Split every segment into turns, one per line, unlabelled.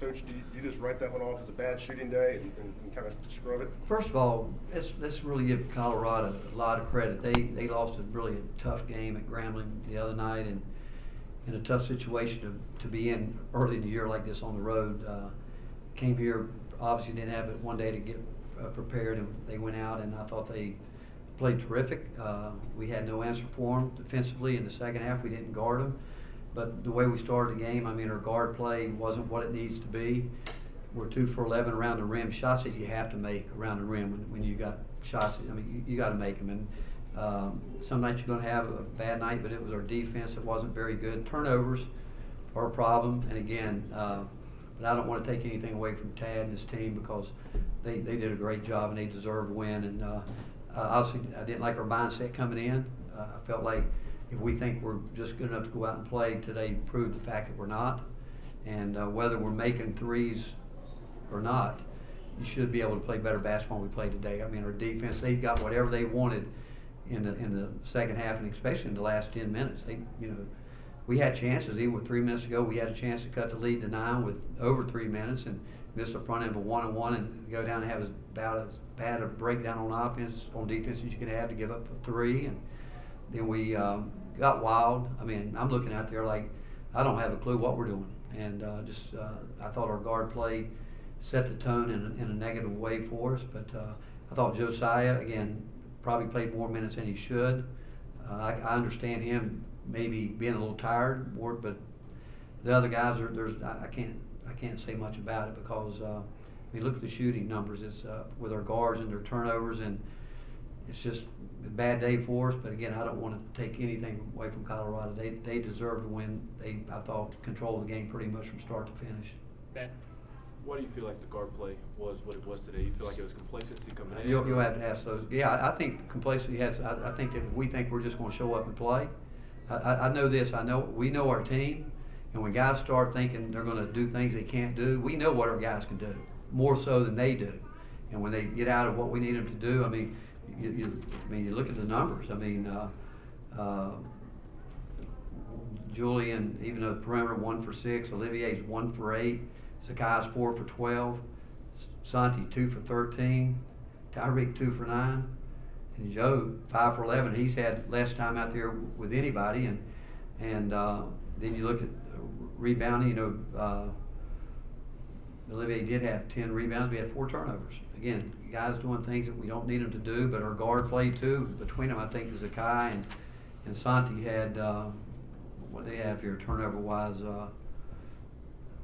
Coach, do you just write that one off as a bad shooting day and kind of scrub it?
First of all, let's really give Colorado a lot of credit. They lost a really tough game at Grambling the other night, and in a tough situation to be in early in the year like this on the road. Came here, obviously didn't have it one day to get prepared, and they went out, and I thought they played terrific. We had no answer for them defensively in the second half. We didn't guard them. But the way we started the game, I mean, our guard play wasn't what it needs to be. We're 2 for 11 around the rim. Shots that you have to make around the rim when you got shots. I mean, you got to make them. And some nights you're going to have a bad night, but it was our defense that wasn't very good. Turnovers are a problem. And again, but I don't want to take anything away from Tad and his team because they did a great job and they deserve a win. And obviously, I didn't like our mindset coming in. I felt like if we think we're just good enough to go out and play, today proved the fact that we're not. And whether we're making threes or not, you should be able to play better basketball than we played today. I mean, our defense, they got whatever they wanted in the second half, and especially in the last 10 minutes. We had chances. Even with 3 minutes to go, we had a chance to cut the lead to 9 with over 3 minutes and miss the front end of a 1-on-1 and go down and have about as bad a breakdown on offense, on defense as you can have to give up a 3. And then we got wild. I mean, I'm looking out there like I don't have a clue what we're doing. And I thought our guard play set the tone in a negative way for us. But I thought Josiah, again, probably played more minutes than he should. I understand him maybe being a little tired, but the other guys I can't say much about it because I mean, look at the shooting numbers. It's with our guards and their turnovers, and it's just a bad day for us. But again, I don't want to take anything away from Colorado. They deserve to win. I thought controlled the game pretty much from start to finish.
Ben?
Why do you feel like the guard play was what it was today? You feel like it was complacency coming in?
You'll have to ask those. Yeah, I think complacency has. I think that if we think we're just going to show up and play, I know this. We know our team, and when guys start thinking they're going to do things they can't do, we know what our guys can do more so than they do. And when they get out of what we need them to do, I mean, you look at the numbers. I mean, Julian, even though the perimeter 1 for 6, Olivier's 1 for 8. Zakai's 4 for 12, Santi 2 for 13, Tyreek 2 for 9, and Joe 5 for 11. He's had less time out there with anybody, and then you look at rebounding. Olivier did have 10 rebounds. We had 4 turnovers. Again, guys doing things that we don't need them to do, but our guard play too. Between them, I think Zakai and Santi had what they have here turnover wise.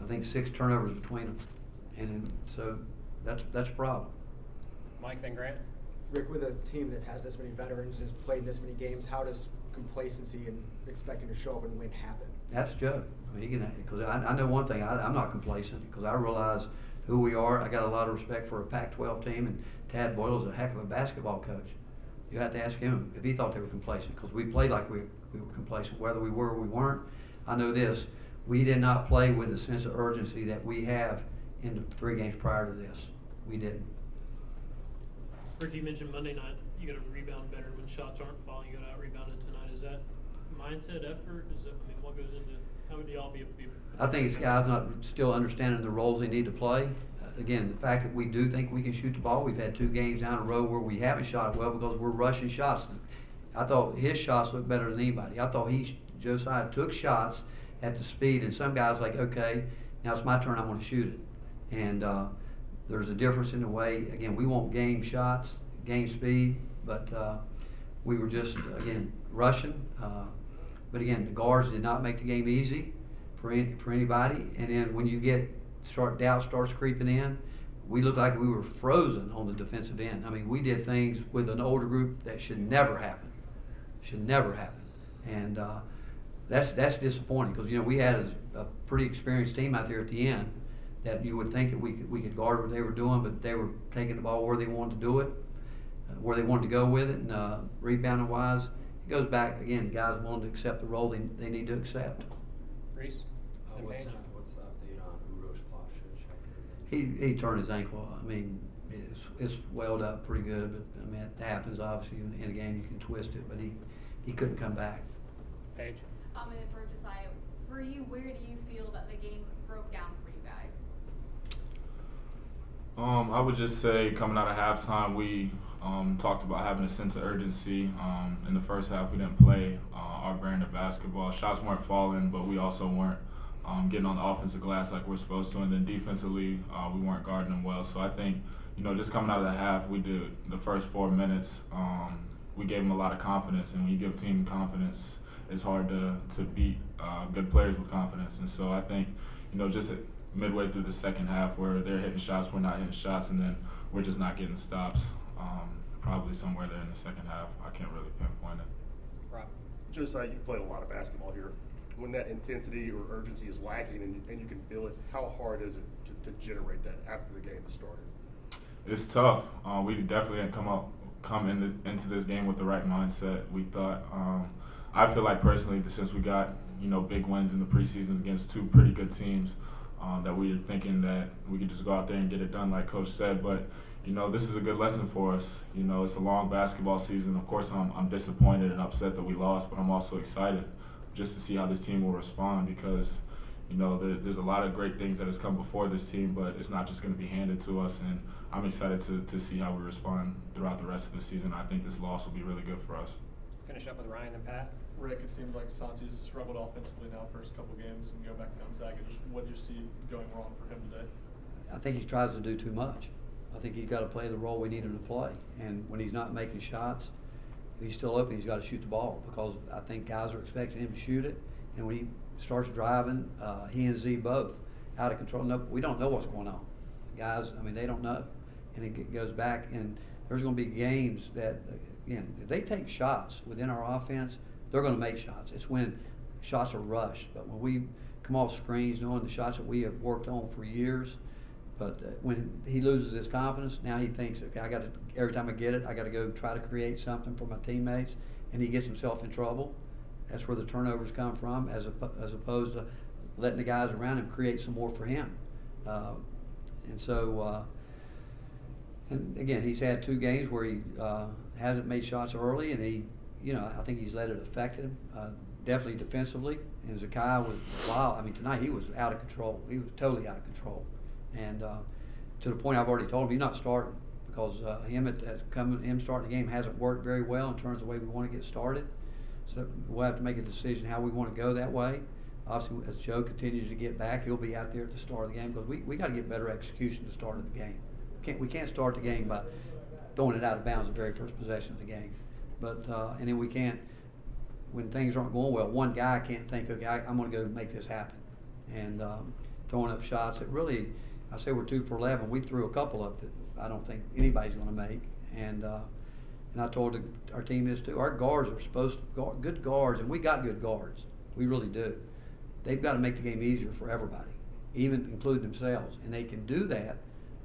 I think 6 turnovers between them, and so that's a problem.
Mike, then Grant.
Rick, with a team that has this many veterans and has played in this many games, how does complacency and expecting to show up and win happen?
That's Joe. I mean, because I know one thing. I'm not complacent because I realize who we are. I got a lot of respect for a Pac-12 team, and Tad Boyle's a heck of a basketball coach. You have to ask him if he thought they were complacent because we played like we were complacent, whether we were or we weren't. I know this. We did not play with a sense of urgency that we have in the 3 games prior to this. We didn't.
Rick, you mentioned Monday night you got to rebound better when shots aren't falling. You got to out-rebound it tonight. Is that mindset, effort? What goes into how would y'all be able to be?
I think it's guys not still understanding the roles they need to play. Again, the fact that we do think we can shoot the ball. We've had 2 games down a row where we haven't shot it well because we're rushing shots. I thought his shots looked better than anybody. I thought Josiah took shots at the speed, and some guys like, okay, now it's my turn, I'm going to shoot it. And there's a difference in the way, again, we want game shots, game speed, but we were just, again, rushing. But again, the guards did not make the game easy for anybody. And then when you doubt starts creeping in, we looked like we were frozen on the defensive end. I mean, we did things with an older group that should never happen. Should never happen. And that's disappointing because we had a pretty experienced team out there at the end that you would think that we could guard what they were doing, but they were taking the ball where they wanted to do it, where they wanted to go with it, and rebounding wise, it goes back again. Guys willing to accept the role they need to accept.
Reese?
What's the update on Urosh Plavšić?
He turned his ankle. I mean, it's swelled up pretty good, but I mean it happens obviously in a game. You can twist it, but he couldn't come back.
Paige?
And then for Josiah, for you, where do you feel that the game broke down for you guys? I would just say coming out of halftime, we talked about having a sense of urgency. In the first half, we didn't play our brand of basketball. Shots weren't falling, but we also weren't getting on the offensive glass like we're supposed to. And then defensively, we weren't guarding them well. So I think, just coming out of the half, we did the first 4 minutes. We gave them a lot of confidence, and when you give a team confidence, it's hard to beat good players with confidence. And so I think, just midway through the second half where they're hitting shots, we're not hitting shots, and then we're just not getting stops. Probably somewhere there in the second half. I can't really pinpoint it.
Rob.
Josiah, you played a lot of basketball here. When that intensity or urgency is lacking and you can feel it, how hard is it to generate that after the game has started?
It's tough. We definitely didn't come into this game with the right mindset. We thought, I feel like personally, since we got big wins in the preseason against two pretty good teams, that we were thinking that we could just go out there and get it done, like Coach said. But this is a good lesson for us. It's a long basketball season. Of course, I'm disappointed and upset that we lost, but I'm also excited just to see how this team will respond because, there's a lot of great things that has come before this team, but it's not just going to be handed to us. And I'm excited to see how we respond throughout the rest of the season. I think this loss will be really good for us.
Finish up with Ryan and Pat.
Rick, it seemed like Santi's struggled offensively now first couple games and go back to Gonzaga. Just what did you see going wrong for him today?
I think he tries to do too much. I think he's got to play the role we need him to play. And when he's not making shots, if he's still open, he's got to shoot the ball because I think guys are expecting him to shoot it. And when he starts driving, he and Z both out of control. No, we don't know what's going on. Guys, they don't know. And it goes back, and there's going to be games that, again, if they take shots within our offense, they're going to make shots. It's when shots are rushed. But when we come off screens, knowing the shots that we have worked on for years, but when he loses his confidence, now he thinks, okay, every time I get it, I got to go try to create something for my teammates, and he gets himself in trouble. That's where the turnovers come from, as opposed to letting the guys around him create some more for him. And again, he's had 2 games where he hasn't made shots early, and I think he's let it affect him, definitely defensively. And Zakai was wild. Tonight he was out of control. He was totally out of control. And to the point I've already told him he's not starting because him starting the game hasn't worked very well in terms of the way we want to get started. So we'll have to make a decision how we want to go that way. Obviously, as Joe continues to get back, he'll be out there at the start of the game because we got to get better execution at the start of the game. We can't start the game by throwing it out of bounds the very first possession of the game. But and then we can't, when things aren't going well, one guy can't think, okay, I'm going to go make this happen. And throwing up shots that really, I say we're 2 for 11. We threw a couple up that I don't think anybody's going to make. And I told our team this too. Our guards are supposed to guard, good guards, and we got good guards. We really do. They've got to make the game easier for everybody, even including themselves. And they can do that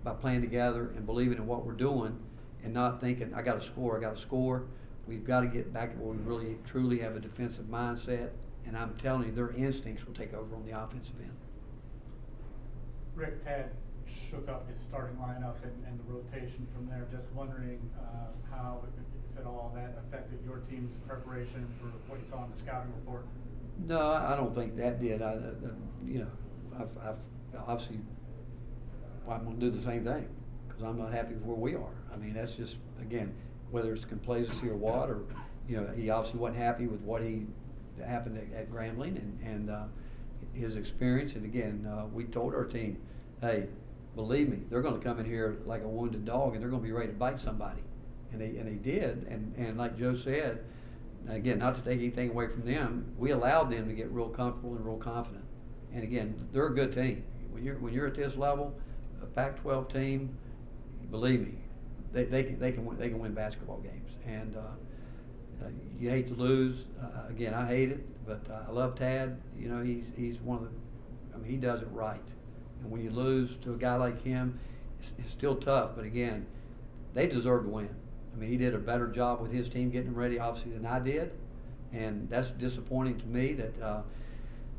by playing together and believing in what we're doing and not thinking, I got to score. We've got to get back to where we really, truly have a defensive mindset. And I'm telling you, their instincts will take over on the offensive end.
Rick, Tad shook up his starting lineup and the rotation from there. Just wondering how, if at all, that affected your team's preparation for what you saw in the scouting report.
No, I don't think that did. I've obviously, I'm going to do the same thing because I'm not happy with where we are. That's just, again, whether it's complacency or what, or he obviously wasn't happy with what happened at Grambling and his experience. And again, we told our team, hey, believe me, they're going to come in here like a wounded dog and they're going to be ready to bite somebody. And they did. And like Joe said, again, not to take anything away from them, we allowed them to get real comfortable and real confident. And again, they're a good team. When you're at this level, a Pac-12 team, believe me, they can win basketball games. And you hate to lose. Again, I hate it, but I love Tad. He's one of the. He does it right. And when you lose to a guy like him, it's still tough. But again, they deserve to win. He did a better job with his team getting them ready, obviously, than I did. And that's disappointing to me that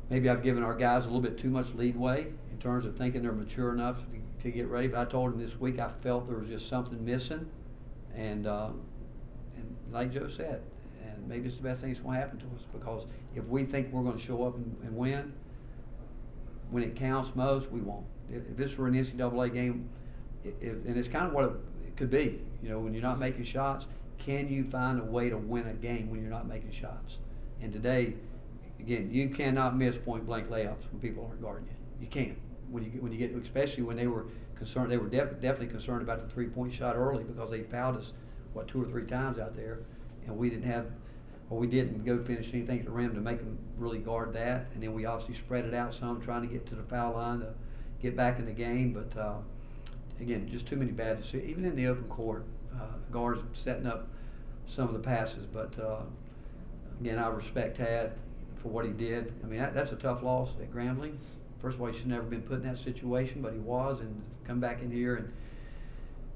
maybe I've given our guys a little bit too much leadway in terms of thinking they're mature enough to get ready. But I told them this week I felt there was just something missing. And like Joe said, and maybe it's the best thing that's going to happen to us because if we think we're going to show up and win, when it counts most, we won't. If this were an NCAA game, and it's kind of what it could be. You know, when you're not making shots, can you find a way to win a game when you're not making shots? And today, again, you cannot miss point blank layups when people aren't guarding you. You can't. When you get, especially when they were concerned, they were definitely concerned about the 3-point shot early because they fouled us 2 or 3 times out there, and we didn't go finish anything at the rim to make them really guard that. And then we obviously spread it out some, trying to get to the foul line to get back in the game. But again, just too many bad decisions. Even in the open court, guards setting up some of the passes. But again, I respect Tad for what he did. I mean, that's a tough loss at Grambling. First of all, he should never been put in that situation, but he was, and come back in here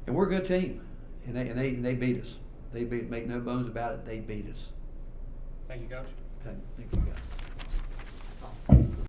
and we're a good team, and they beat us. Make no bones about it. They beat us.
Thank you, Coach.
Okay, thank you guys.